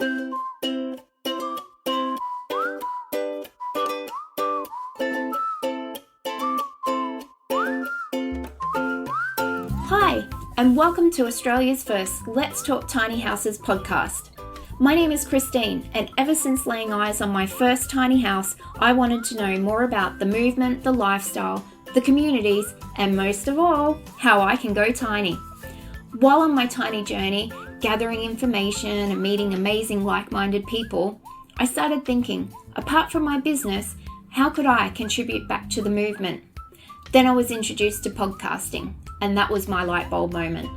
Hi, and welcome to Australia's first Let's Talk Tiny Houses podcast. My name is Christine, and ever since laying eyes on my first tiny house, I wanted to know more about the movement, the lifestyle, the communities, and most of all, how I can go tiny. While on my tiny journey, gathering information and meeting amazing like-minded people, I started thinking, apart from my business, how could I contribute back to the movement? Then I was introduced to podcasting, and that was my light bulb moment.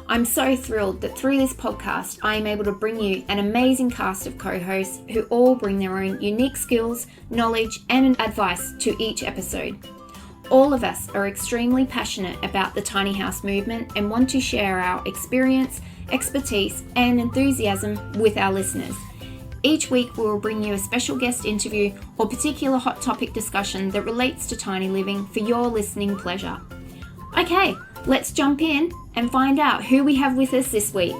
I'm so thrilled that through this podcast, I am able to bring you an amazing cast of co-hosts who all bring their own unique skills, knowledge, and advice to each episode. All of us are extremely passionate about the tiny house movement and want to share our experience, expertise, and enthusiasm with our listeners. Each week we will bring you a special guest interview or particular hot topic discussion that relates to tiny living for your listening pleasure. Okay, let's jump in and find out who we have with us this week.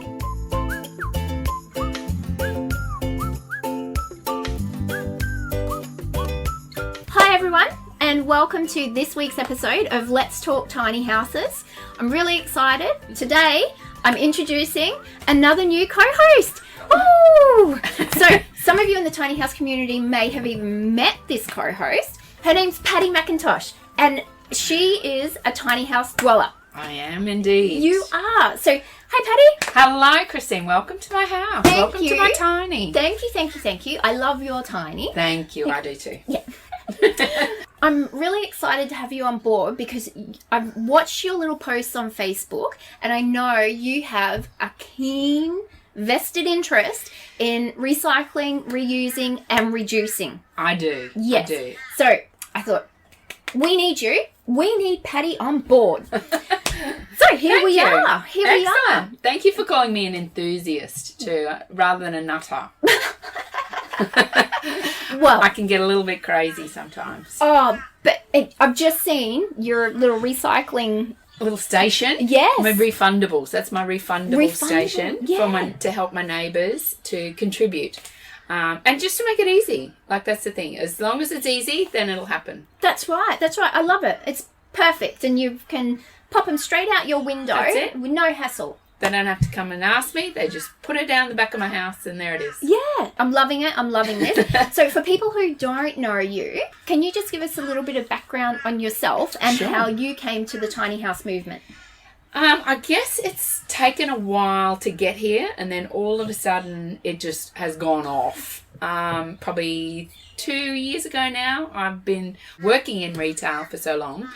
Hi everyone, and welcome to this week's episode of Let's Talk Tiny Houses. I'm really excited. Today, I'm introducing another new co-host. Woo! So, some of you in the tiny house community may have even met this co-host. Her name's Patti McIntosh, and she is a tiny house dweller. I am indeed. You are. So, hi Patti. Hello, Christine. Welcome to my house. Welcome to my tiny. Thank you. I love your tiny. Thank you. I do too. Yeah. I'm really excited to have you on board because I've watched your little posts on Facebook and I know you have a keen vested interest in recycling, reusing and reducing. I do. Yes. I do. So I thought, we need you. We need Patti on board. So here we are. Thank you for calling me an enthusiast too, rather than a nutter. Well, I can get a little bit crazy sometimes. Oh, but I've just seen your little recycling little station. Yes. My refundables. That's my refundable station to help my neighbours to contribute. And just to make it easy. Like, that's the thing. As long as it's easy, then it'll happen. That's right. I love it. It's perfect. And you can pop them straight out your window. That's it. With no hassle. They don't have to come and ask me. They just put it down the back of my house and there it is. Yeah. I'm loving it. I'm loving this. So for people who don't know you, can you just give us a little bit of background on yourself and how you came to the tiny house movement? I guess it's taken a while to get here, and then all of a sudden it just has gone off. Probably 2 years ago now, I've been working in retail for so long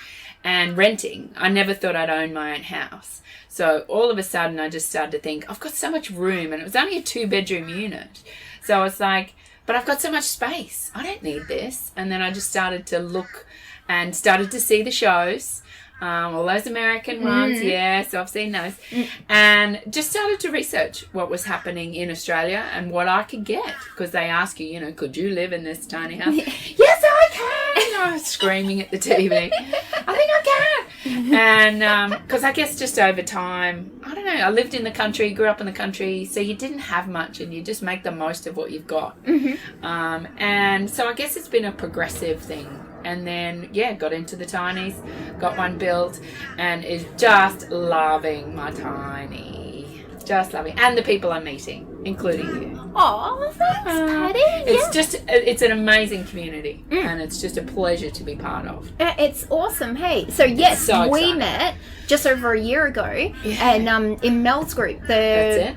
and renting. I never thought I'd own my own house. So all of a sudden I just started to think, I've got so much room, and it was only a 2-bedroom unit. So I was like, but I've got so much space. I don't need this. And then I just started to look and started to see the shows. All those American ones, so I've seen those. And just started to research what was happening in Australia and what I could get. Because they ask you, could you live in this tiny house? Yes, I can! I was screaming at the TV. I think I can! And because I guess just over time, I don't know, I lived in the country, grew up in the country, so you didn't have much and you just make the most of what you've got. And so I guess it's been a progressive thing. And then, got into the tinies, got one built, and is just loving my tiny. Just loving. And the people I'm meeting, including you. Oh, thanks, Patti. It's an amazing community, and it's just a pleasure to be part of. It's awesome, hey. So, yes, we met just over a year ago, and in Mel's group, the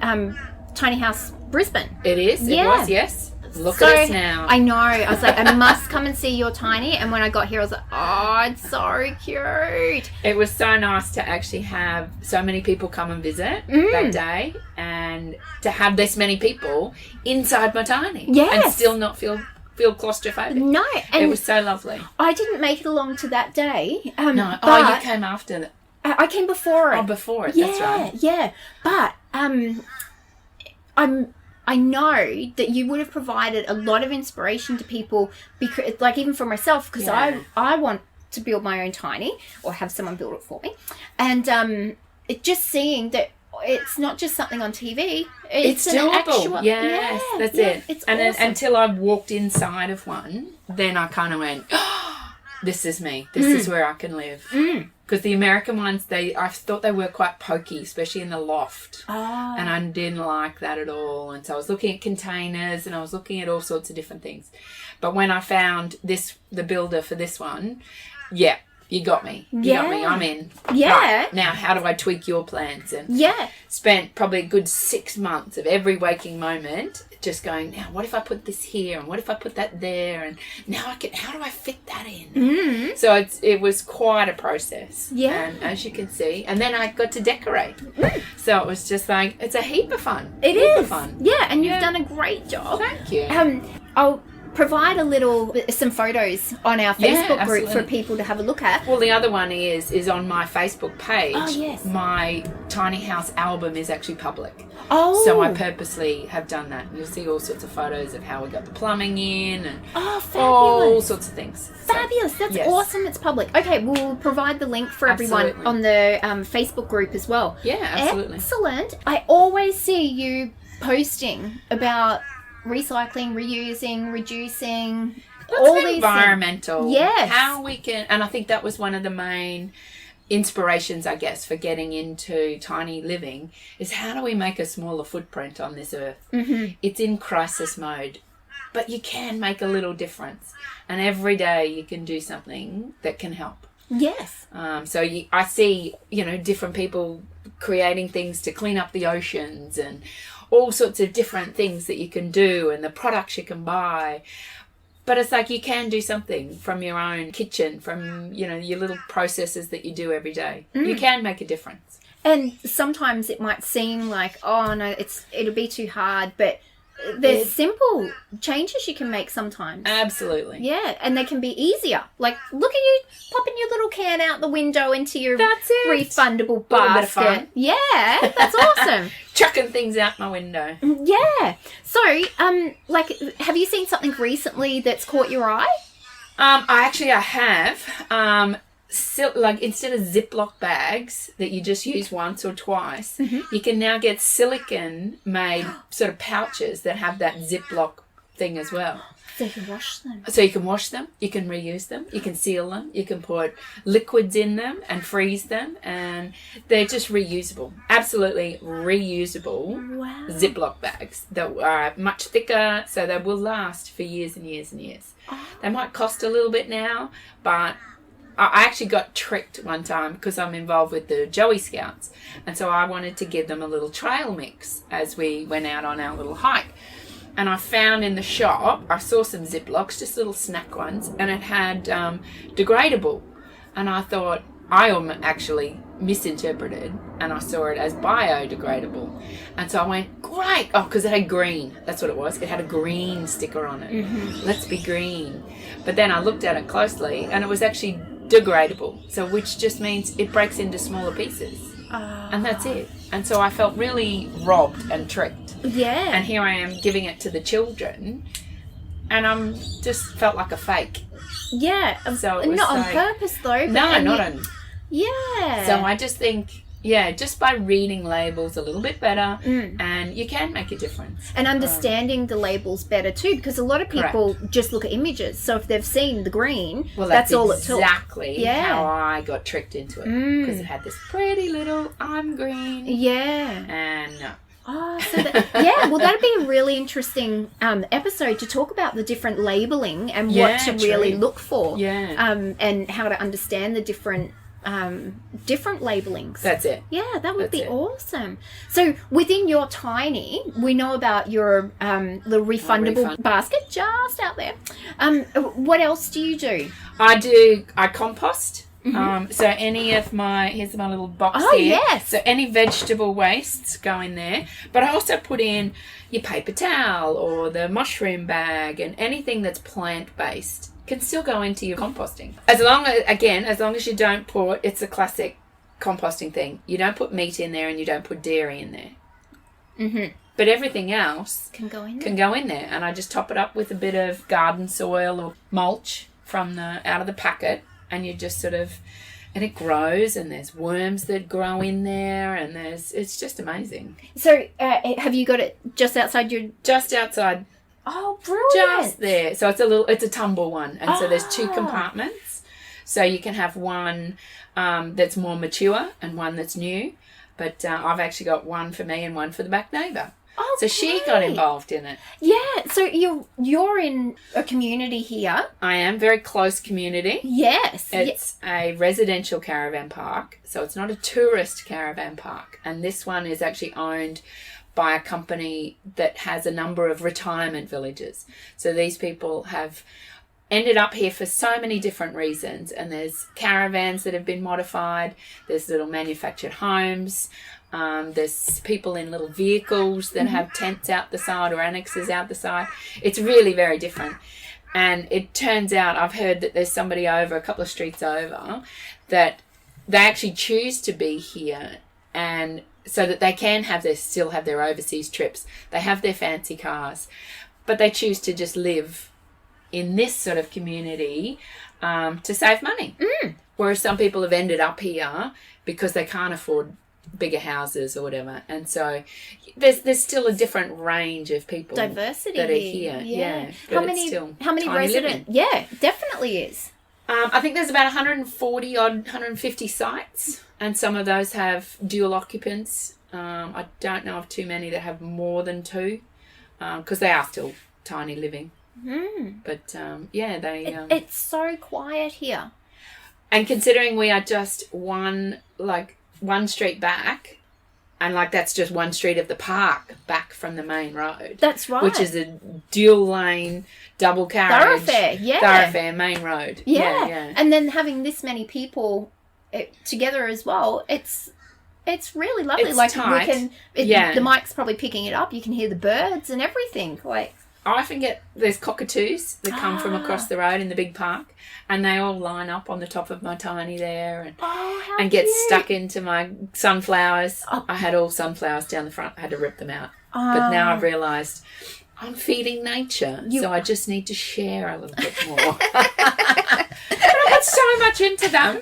Tiny House Brisbane. It is? It was, yes. Look at us now. I know. I was like, I must come and see your tiny. And when I got here, I was like, oh, it's so cute. It was so nice to actually have so many people come and visit that day, and to have this many people inside my tiny. Yes. And still not feel claustrophobic. No. And it was so lovely. I didn't make it along to that day. No. Oh, you came after that. I came before it. Oh, before it. That's right. Yeah. But I know that you would have provided a lot of inspiration to people, because, like, even for myself, because I want to build my own tiny or have someone build it for me, and it just seeing that it's not just something on TV. It's an doable. actual... Yes, that's it. It's and awesome. then, until I walked inside of one, then I kind of went, oh, this is me. This is where I can live. Because the American ones, I thought they were quite pokey, especially in the loft. Oh. And I didn't like that at all. And so I was looking at containers and I was looking at all sorts of different things. But when I found the builder for this one, yeah, you got me. You got me. I'm in. Yeah. Right, now, how do I tweak your plans? And Yeah. spent probably a good 6 months of every waking moment just going, now, what if I put this here? And what if I put that there? And now how do I fit that in? So it was quite a process. Yeah. And as you can see, and then I got to decorate. So it was just like, it's a heap of fun. It heap is. Of fun. Yeah, and you've done a great job. Thank you. I'll provide some photos on our Facebook group absolutely. for people to have a look at. Well, the other one is on my Facebook page. Oh, yes. My tiny house album is actually public. Oh. So I purposely have done that. You'll see all sorts of photos of how we got the plumbing in and Fabulous. all sorts of things. Fabulous. That's yes. awesome. It's public. Okay, we'll provide the link for Absolutely. everyone on the Facebook group as well. Yeah, absolutely. Excellent. I always see you posting about recycling, reusing, reducing, all these environmental. things. Yes. How we can, and I think that was one of the main inspirations, I guess, for getting into tiny living is how do we make a smaller footprint on this earth? It's in crisis mode, but you can make a little difference, and every day you can do something that can help. Yes. So I see, different people creating things to clean up the oceans and all sorts of different things that you can do and the products you can buy. But it's like you can do something from your own kitchen, from, your little processes that you do every day. You can make a difference. And sometimes it might seem like, oh no, it'll be too hard, but there's simple changes you can make sometimes. Absolutely. Yeah, and they can be easier. Like, look at you popping your little can out the window into your refundable basket. Little bit of fun. Yeah, that's awesome. Chucking things out my window. Yeah. So, have you seen something recently that's caught your eye? I have. Instead of Ziploc bags that you just use once or twice, you can now get silicone-made sort of pouches that have that Ziploc thing as well. So you can wash them. So you can wash them, you can reuse them, you can seal them, you can put liquids in them and freeze them, and they're just reusable. Absolutely reusable. Wow. Ziploc bags that are much thicker, so they will last for years and years and years. Oh. They might cost a little bit now, but I actually got tricked one time because I'm involved with the Joey Scouts, and so I wanted to give them a little trail mix as we went out on our little hike. And I found in the shop, I saw some Ziplocs, just little snack ones, and it had degradable. And I thought, I actually misinterpreted, and I saw it as biodegradable. And so I went, great! Oh, because it had green. That's what it was. It had a green sticker on it. Let's be green. But then I looked at it closely, and it was actually degradable. So which just means it breaks into smaller pieces. And that's it. And so I felt really robbed and tricked. Yeah. And here I am giving it to the children, and I'm just felt like a fake. Yeah. So it was not on purpose though. No, not on. Yeah. So I just think, just by reading labels a little bit better, and you can make a difference. And understanding the labels better too, because a lot of people just look at images. So if they've seen the green, that's all it took. Exactly how I got tricked into it, because it had this pretty little "I'm green." Yeah. And no. Oh, so well, that'd be a really interesting episode to talk about the different labeling and what to really look for. Yeah. And how to understand the different labelings. That's it. Yeah, that would be awesome. So within your tiny, we know about your the refundable basket just out there. What else do you do? I compost. So any of here's my little box here. Yes. So any vegetable wastes go in there. But I also put in your paper towel or the mushroom bag, and anything that's plant-based can still go into your composting. As long as you don't put, it's a classic composting thing. You don't put meat in there and you don't put dairy in there. But everything else can go in there. And I just top it up with a bit of garden soil or mulch from out of the packet. And you just sort of And it grows, and there's worms that grow in there, and it's just amazing. So have you got it just outside your... Just outside. Oh, brilliant. Just there. So it's a tumble one. And so there's 2 compartments. So you can have one that's more mature and one that's new. But I've actually got one for me and one for the back neighbour. Oh, so she got involved in it. Yeah. So you're in a community here. I am. Very close community. Yes. It's a residential caravan park. So it's not a tourist caravan park. And this one is actually owned by a company that has a number of retirement villages. So these people have ended up here for so many different reasons. And there's caravans that have been modified. There's little manufactured homes. There's people in little vehicles that have tents out the side or annexes out the side. It's really very different. And it turns out, I've heard that there's somebody over, a couple of streets over, that they actually choose to be here, and so that they can still have their overseas trips. They have their fancy cars, but they choose to just live in this sort of community to save money. Whereas some people have ended up here because they can't afford bigger houses or whatever, and so there's still a different range of people, diversity that are here. Yeah. How many residents? Yeah, definitely is. I think there's about 150 sites, and some of those have dual occupants. I don't know of too many that have more than 2, because they are still tiny living. But it's so quiet here, and considering we are just one street back, and that's just one street of the park back from the main road. That's right. Which is a dual lane, double carriage thoroughfare main road. Yeah. And then having this many people together as well, it's really lovely. It's tight. The mic's probably picking it up. You can hear the birds and everything. I often get, there's cockatoos that come from across the road in the big park, and they all line up on the top of my tiny there and get stuck into my sunflowers. I had all sunflowers down the front. I had to rip them out. But now I've realised I'm feeding nature, so I just need to share a little bit more. But I put so much into them,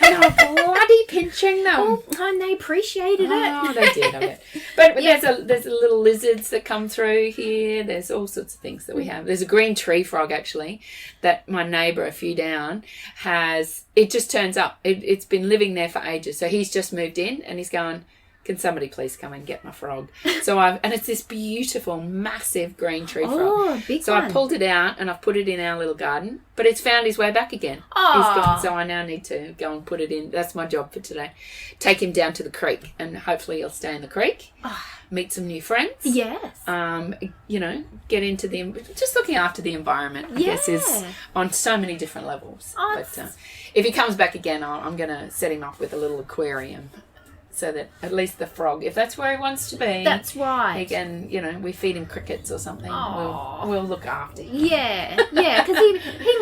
and I'm bloody pinching them. Oh, and they appreciated it. Oh, they did, I bet. But there's little lizards that come through here. There's all sorts of things that we have. There's a green tree frog, actually, that my neighbour a few down has. It just turns up. It's been living there for ages. So he's just moved in, and he's going, can somebody please come and get my frog? And it's this beautiful, massive green tree frog. Oh, big So one. I pulled it out and I've put it in our little garden, but it's found his way back again. Oh. He's gone, so I now need to go and put it in. That's my job for today. Take him down to the creek, and hopefully he'll stay in the creek. Meet some new friends. Yes. Get into just looking after the environment, I guess, is on so many different levels. But if he comes back again, I'm going to set him up with a little aquarium, so that at least the frog, if that's where he wants to be, that's right. He can, we feed him crickets or something. We'll look after him. Yeah, because he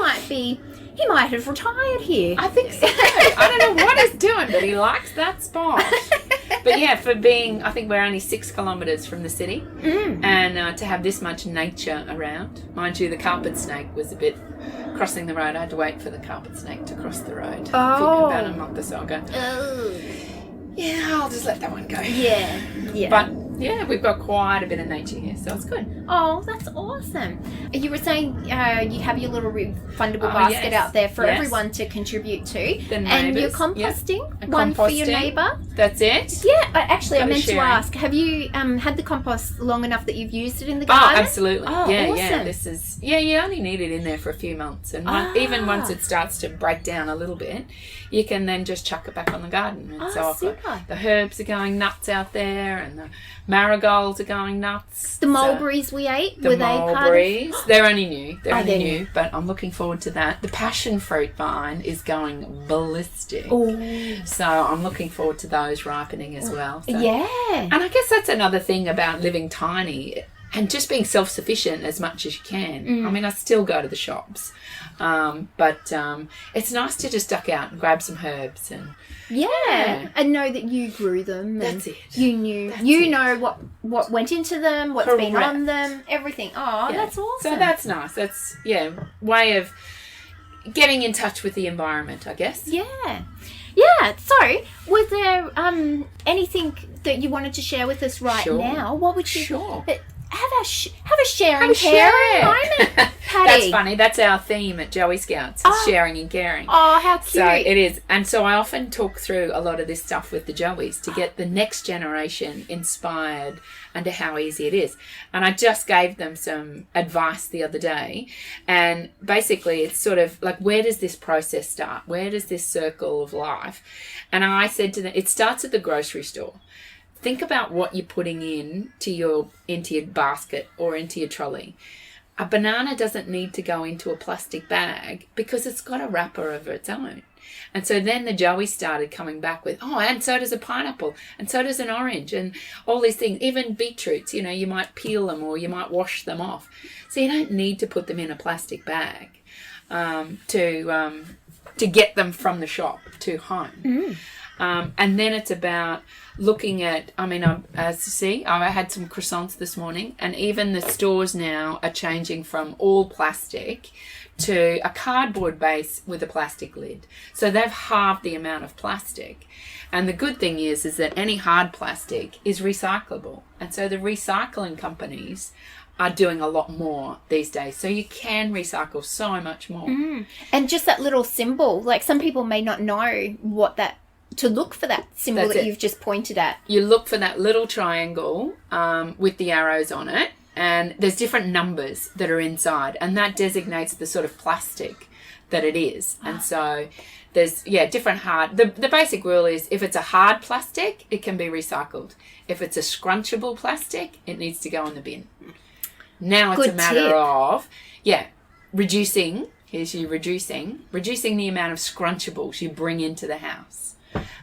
might have retired here. I think so. I don't know what he's doing, but he likes that spot. But yeah, I think we're only 6 kilometres from the city, and to have this much nature around. Mind you, the carpet snake was a bit crossing the road. I had to wait for the carpet snake to cross the road. About a month or so ago. Yeah, I'll just let that one go. Yeah. But yeah, we've got quite a bit of nature here, so it's good. Oh, that's awesome. You were saying you have your little refundable basket out there for everyone to contribute to. And you're composting one for your neighbour. That's it. Yeah, actually, I meant to ask, have you had the compost long enough that you've used it in the garden? Oh, absolutely. Oh, yeah, awesome. You only need it in there for a few months. And even once it starts to break down a little bit, you can then just chuck it back on the garden. And so I've got the herbs are going nuts out there, and the marigolds are going nuts. The mulberries we ate, were they mulberries? They're only new. They're only new, but I'm looking forward to that. The passion fruit vine is going ballistic. Ooh. So I'm looking forward to those ripening as well. So. Yeah. And I guess that's another thing about living tiny and just being self-sufficient as much as you can. I mean, I still go to the shops, but it's nice to just duck out and grab some herbs and and know that you grew them. That's it. You know what went into them, what's been on them, everything. Oh, that's awesome. So that's nice. That's way of getting in touch with the environment, I guess. Yeah. Yeah. So, was there anything that you wanted to share with us right now? What would you? Sure. Have a sharing, caring moment, Patti. That's funny. That's our theme at Joey Scouts, is sharing and caring. Oh, how cute. So it is. And so I often talk through a lot of this stuff with the Joeys to get the next generation inspired into how easy it is. And I just gave them some advice the other day. And basically it's sort of like, where does this process start? Where does this circle of life? And I said to them, it starts at the grocery store. Think about what you're putting into your basket or into your trolley. A banana doesn't need to go into a plastic bag because it's got a wrapper of its own. And so then the Joey started coming back with, and so does a pineapple, and so does an orange, and all these things. Even beetroots, you might peel them or you might wash them off. So you don't need to put them in a plastic bag to get them from the shop to home. And then it's about looking at, as you see, I had some croissants this morning, and even the stores now are changing from all plastic to a cardboard base with a plastic lid. So they've halved the amount of plastic. And the good thing is that any hard plastic is recyclable. And so the recycling companies are doing a lot more these days. So you can recycle so much more. And just that little symbol, like some people may not know to look for that symbol that you've just pointed at. You look for that little triangle with the arrows on it, and there's different numbers that are inside, and that designates the sort of plastic that it is. And so there's, different hard... The basic rule is if it's a hard plastic, it can be recycled. If it's a scrunchable plastic, it needs to go in the bin. Now it's a matter of, reducing the amount of scrunchables you bring into the house.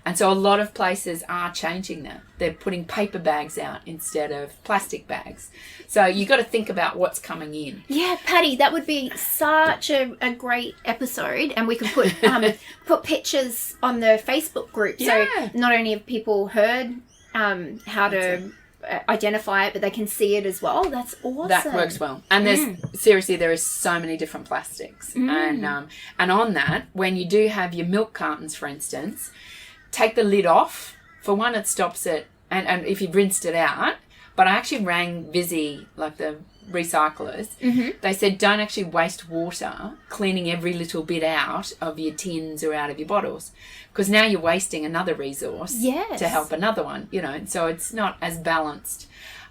And so a lot of places are changing that. They're putting paper bags out instead of plastic bags. So you got to think about what's coming in. Yeah, Patti, that would be such a great episode, and we could put put pictures on the Facebook group. So not only have people heard how to identify it, but they can see it as well. That's awesome. That works well. And there is so many different plastics. And on that, when you do have your milk cartons, for instance, take the lid off. For one, it stops it, and if you've rinsed it out. But I actually rang Visi, like the recyclers. They said don't actually waste water cleaning every little bit out of your tins or out of your bottles, because now you're wasting another resource to help another one, so it's not as balanced.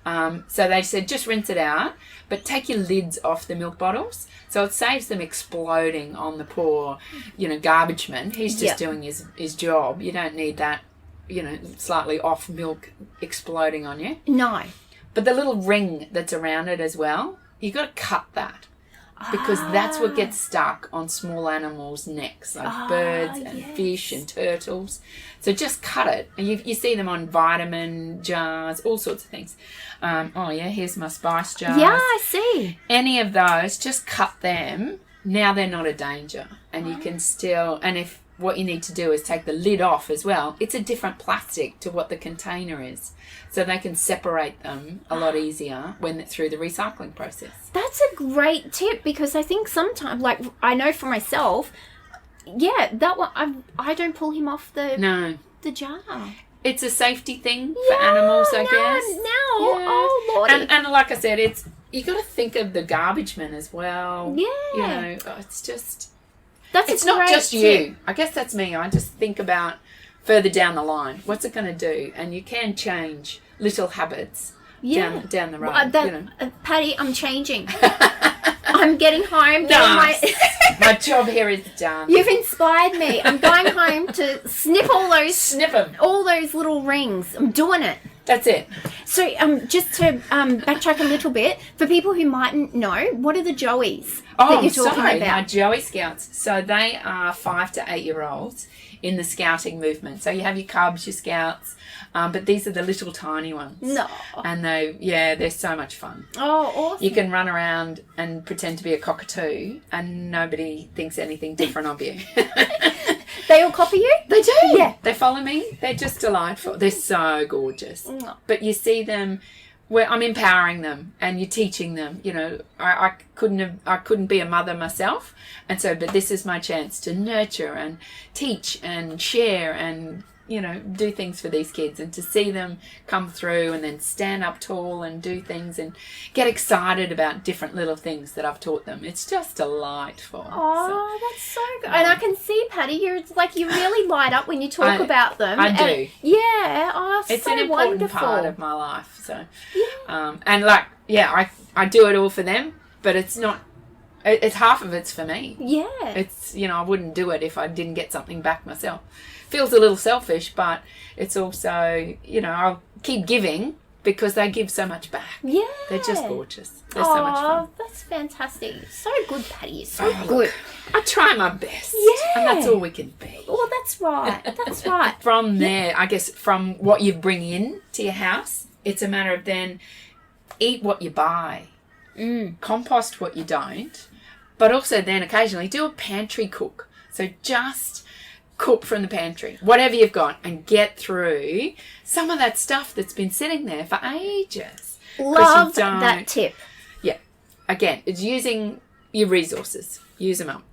So they said just rinse it out, but take your lids off the milk bottles, so it saves them exploding on the poor garbage man. He's just doing his job. You don't need that slightly off milk exploding on you. No. But the little ring that's around it as well, you got to cut that, because that's what gets stuck on small animals' necks, like birds and fish and turtles. So just cut it. And you see them on vitamin jars, all sorts of things. Here's my spice jars. Yeah, I see. Any of those, just cut them. Now they're not a danger. And you can still, and if what you need to do is take the lid off as well, it's a different plastic to what the container is. So they can separate them a lot easier when through the recycling process. That's a great tip, because I think sometimes, like I know for myself, that one, I don't pull him off the jar. It's a safety thing for animals, I guess. Oh, Lordy. And like I said, you got to think of the garbage man as well. Yeah. It's just... It's not just you. I guess that's me. I just think about further down the line. What's it going to do? And you can change little habits down the road. Patti, I'm changing. I'm getting home. My job here is done. You've inspired me. I'm going home to snip them. All those little rings. I'm doing it. That's it. So just to backtrack a little bit, for people who mightn't know, what are the Joeys that you're talking about? Now, Joey Scouts. So they are 5 to 8-year-olds in the scouting movement. So you have your cubs, your scouts, but these are the little tiny ones. No. And they're so much fun. Oh, awesome. You can run around and pretend to be a cockatoo and nobody thinks anything different of you. They all copy you? They do. Yeah. They follow me. They're just delightful. They're so gorgeous. No. But you see them where I'm empowering them and you're teaching them. You know, I couldn't be a mother myself, and so but this is my chance to nurture and teach and share and, you know, do things for these kids, and to see them come through and then stand up tall and do things and get excited about different little things that I've taught them. It's just delightful. Oh, that's so good. And I can see, Patti, you really light up when you talk about them. I do. Yeah. Oh, it's so an important wonderful part of my life. So, yeah. And like, yeah, I do it all for them, but it's not. It's half of it's for me. Yeah. It's, you know, I wouldn't do it if I didn't get something back myself. Feels a little selfish, but it's also, you know, I'll keep giving because they give so much back. Yeah. They're just gorgeous. They're so much fun. That's fantastic. So good, Patti. So good. Look, I try my best. Yeah. And that's all we can be. Well, that's right. That's right. From there, I guess, from what you bring in to your house, it's a matter of then eat what you buy, compost what you don't, but also then occasionally do a pantry cook. So just cook from the pantry, whatever you've got, and get through some of that stuff that's been sitting there for ages. Love that tip. Yeah. Again, it's using your resources. Use them up.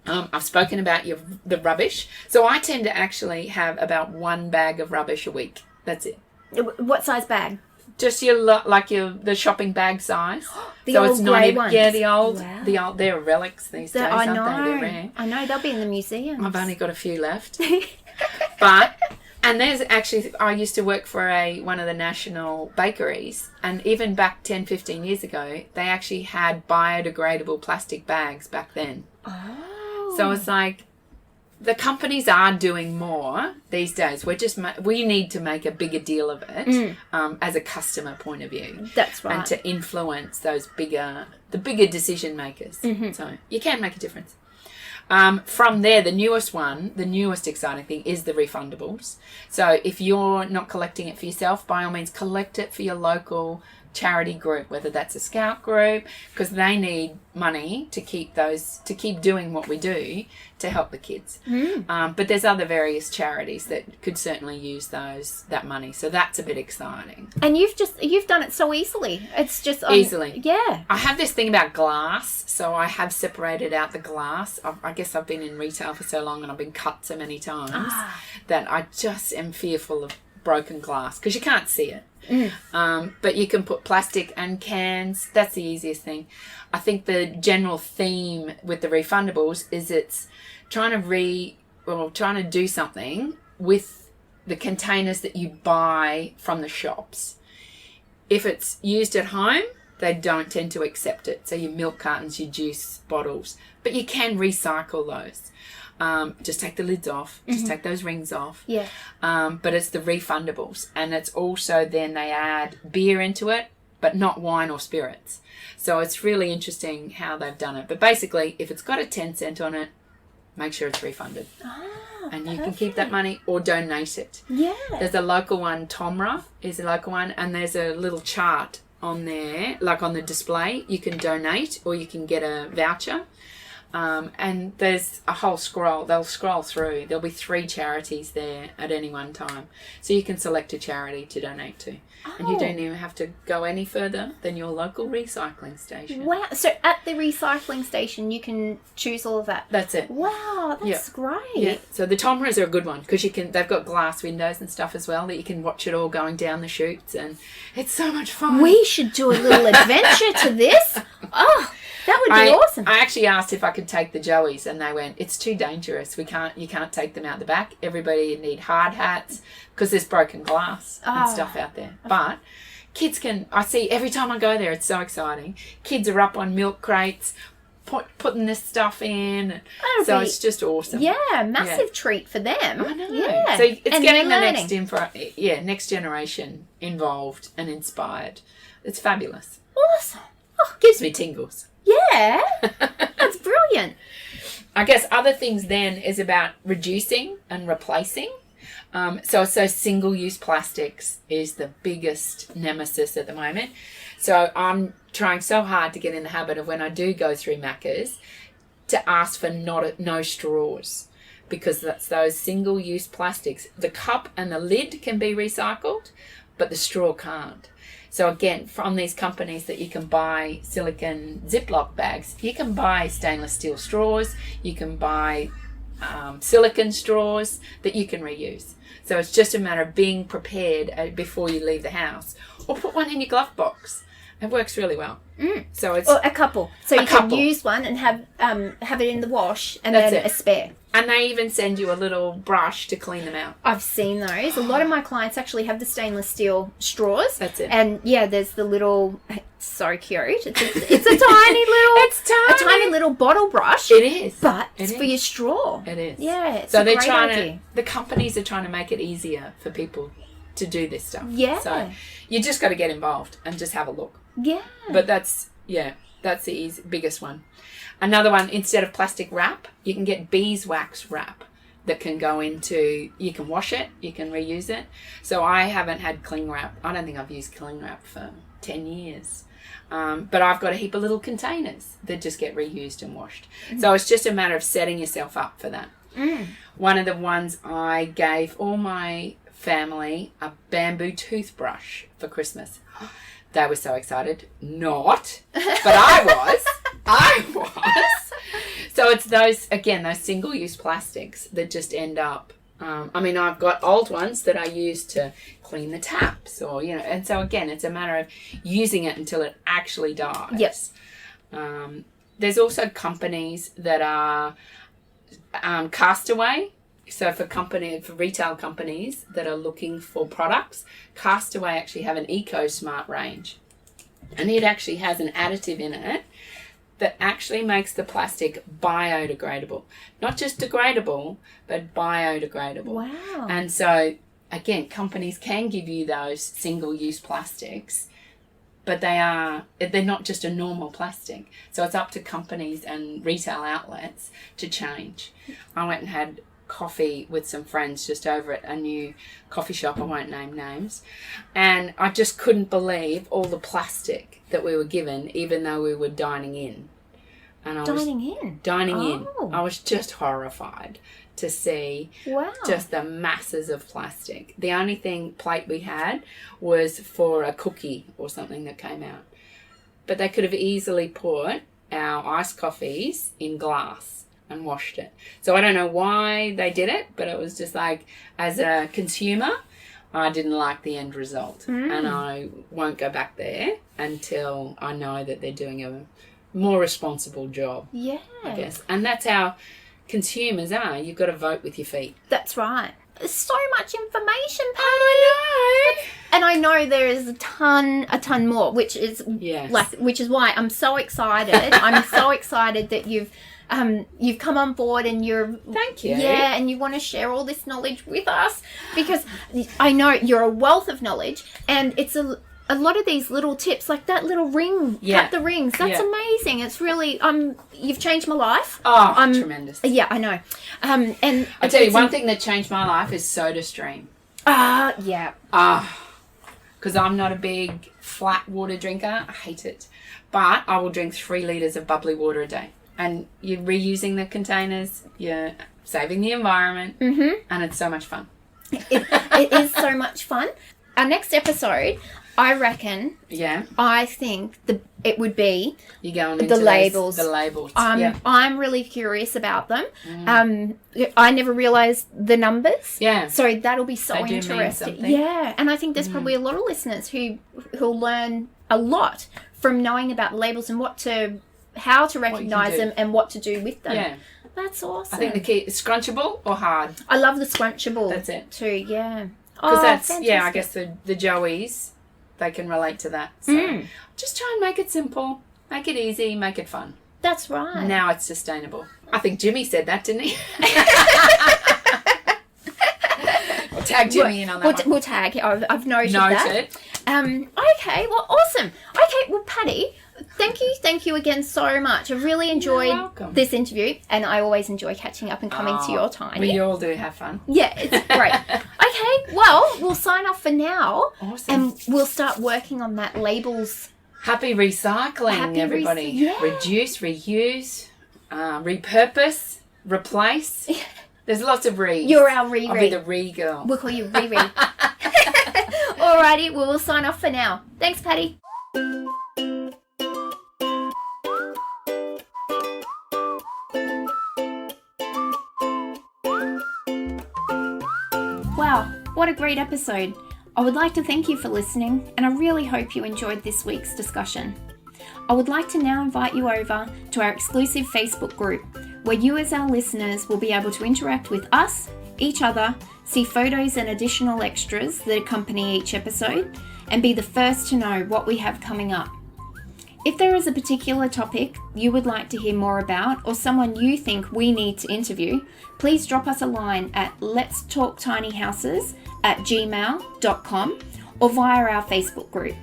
I've spoken about the rubbish. So I tend to actually have about 1 bag of rubbish a week. That's it. What size bag? Just the shopping bag size. The old grey ones. Yeah, the old. They're relics these days. I know. Aren't they? They're rare. I know. They'll be in the museum. I've only got a few left. And there's actually, I used to work for one of the national bakeries, and even back 10, 15 years ago, they actually had biodegradable plastic bags back then. Oh. So it's like, the companies are doing more these days. We need to make a bigger deal of it as a customer point of view. That's right. And to influence the bigger decision makers. Mm-hmm. So you can make a difference. From there, the newest exciting thing is the refundables. So if you're not collecting it for yourself, by all means, collect it for your local charity group, whether that's a scout group, because they need money to keep doing what we do to help the kids. But there's other various charities that could certainly use that money, so that's a bit exciting. And you've done it so easily. It's just easily. Yeah. I have this thing about glass, so I have separated out the glass. I guess I've been in retail for so long and I've been cut so many times that I just am fearful of broken glass because you can't see it. But you can put plastic and cans. That's the easiest thing. I think the general theme with the refundables is it's trying to do something with the containers that you buy from the shops. If it's used at home, they don't tend to accept it. So your milk cartons, your juice bottles, but you can recycle those. Just take the lids off, just take those rings off. Yeah. But it's the refundables, and it's also then they add beer into it, but not wine or spirits. So it's really interesting how they've done it. But basically, if it's got a 10 cent on it, make sure it's refunded. And you can keep that money or donate it. Yeah. There's a local one, Tomra is a local one, and there's a little chart on there, like on the display. You can donate or you can get a voucher. And there's a whole scroll. They'll scroll through. There'll be 3 charities there at any one time. So you can select a charity to donate to. And you don't even have to go any further than your local recycling station. Wow. So at the recycling station, you can choose all of that. That's it. Wow, that's great. Yeah. So the Tomras are a good one because they've got glass windows and stuff as well that you can watch it all going down the chutes, and it's so much fun. We should do a little adventure to this. Oh, that would be awesome. I actually asked if I could take the Joeys, and they went, "It's too dangerous. You can't take them out the back. Everybody need hard hats because there's broken glass and stuff out there." But kids can. I see every time I go there, it's so exciting. Kids are up on milk crates, putting this stuff in. It's just awesome. Yeah, massive treat for them. I know. Yeah. So it's getting the next generation involved and inspired. It's fabulous. Awesome. Oh, gives me tingles. Yeah, that's brilliant. I guess other things then is about reducing and replacing. So single-use plastics is the biggest nemesis at the moment. So I'm trying so hard to get in the habit of when I do go through Macca's to ask for no straws, because that's those single-use plastics. The cup and the lid can be recycled, but the straw can't. So again, from these companies that you can buy silicone Ziploc bags, you can buy stainless steel straws, you can buy silicone straws that you can reuse. So it's just a matter of being prepared before you leave the house, or put one in your glove box. It works really well. So it's a couple. So you can use one and have it in the wash, and then a spare. And they even send you a little brush to clean them out. I've seen those. A lot of my clients actually have the stainless steel straws. That's it. And yeah, there's the little. It's so cute. It's a tiny little. A tiny little bottle brush. It is. But it's for your straw. It is. Yeah. It's so a they're great trying idea. the companies are trying to make it easier for people to do this stuff. Yeah. So you just got to get involved and just have a look. Yeah. But that's the biggest one. Another one, instead of plastic wrap, you can get beeswax wrap that can go into, you can wash it, you can reuse it. So I haven't had cling wrap. I don't think I've used cling wrap for 10 years. But I've got a heap of little containers that just get reused and washed. So it's just a matter of setting yourself up for that. One of the ones I gave all my family a bamboo toothbrush for Christmas. They were so excited. Not, but I was. I was. So it's those single-use plastics that just end up. I've got old ones that I use to clean the taps, or and so again, it's a matter of using it until it actually dies. Yes. There's also companies that are Castaway. So for retail companies that are looking for products, Castaway actually have an EcoSmart range. And it actually has an additive in it that actually makes the plastic biodegradable. Not just degradable, but biodegradable. Wow. And so, again, companies can give you those single-use plastics, but they're not just a normal plastic. So it's up to companies and retail outlets to change. I went and had coffee with some friends just over at a new coffee shop. I won't name names. And I just couldn't believe all the plastic that we were given, even though we were dining in. And Dining in. I was just horrified to see just the masses of plastic. The only plate we had was for a cookie or something that came out. But they could have easily put our iced coffees in glass and washed it. So I don't know why they did it, but it was just like, as a consumer, I didn't like the end result. And I won't go back there until I know that they're doing a more responsible job. Yeah. I guess. And that's how consumers are. You've got to vote with your feet. That's right. There's so much information, Patti. I know. And I know there is a ton more, which is which is why I'm so excited. I'm so excited that you've come on board and thank you. Yeah, and you want to share all this knowledge with us, because I know you're a wealth of knowledge, and it's a lot of these little tips, like that little ring, cut the rings. That's amazing. It's really you've changed my life. Oh, tremendous. Yeah, I know. And I'll tell you one thing that changed my life is SodaStream. Yeah. Because I'm not a big flat water drinker. I hate it. But I will drink 3 litres of bubbly water a day. And you're reusing the containers, you're saving the environment, and it's so much fun. It is so much fun. Our next episode, I reckon, I think it would be the labels. The labels. I'm really curious about them. I never realised the numbers. Yeah. So that'll be so interesting. Yeah. And I think there's probably a lot of listeners who'll learn a lot from knowing about labels and how to recognise them and what to do with them. Yeah. That's awesome. I think the key is scrunchable or hard. I love the scrunchable. That's it. Too, yeah. Because that's, I guess the Joeys, they can relate to that. So just try and make it simple, make it easy, make it fun. That's right. Now it's sustainable. I think Jimmy said that, didn't he? We'll tag Jimmy in on that one. We'll tag. I've noted that. Okay, well, awesome. Okay, well, Patti, thank you again so much. I really enjoyed this interview, and I always enjoy catching up and coming to your tiny. We all do have fun. Yeah, it's great. Okay, well, we'll sign off for now. Awesome. And we'll start working on that labels. Happy recycling, everybody. Reduce, reuse, repurpose, replace. There's lots of re's. You're our re-re. I'll be the re girl. We'll call you re-re. All Alrighty, we will sign off for now. Thanks, Patti. Wow, what a great episode. I would like to thank you for listening, and I really hope you enjoyed this week's discussion. I would like to now invite you over to our exclusive Facebook group, where you as our listeners will be able to interact with us, each other, see photos and additional extras that accompany each episode, and be the first to know what we have coming up. If there is a particular topic you would like to hear more about, or someone you think we need to interview, please drop us a line at letstalktinyhouses@gmail.com or via our Facebook group.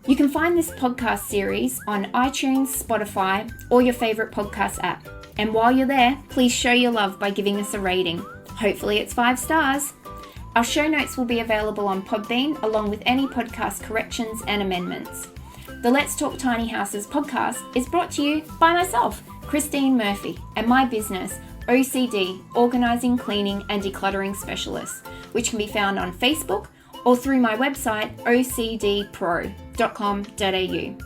You can find this podcast series on iTunes, Spotify, or your favourite podcast app. And while you're there, please show your love by giving us a rating. Hopefully it's 5 stars. Our show notes will be available on Podbean, along with any podcast corrections and amendments. The Let's Talk Tiny Houses podcast is brought to you by myself, Christine Murphy, and my business, OCD, Organising, Cleaning and Decluttering Specialist, which can be found on Facebook or through my website, ocdpro.com.au.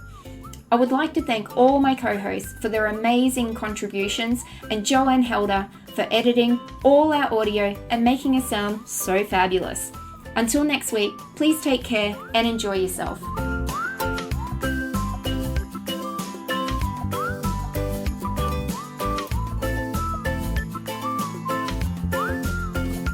I would like to thank all my co-hosts for their amazing contributions, and Joanne Helder for editing all our audio and making us sound so fabulous. Until next week, please take care and enjoy yourself.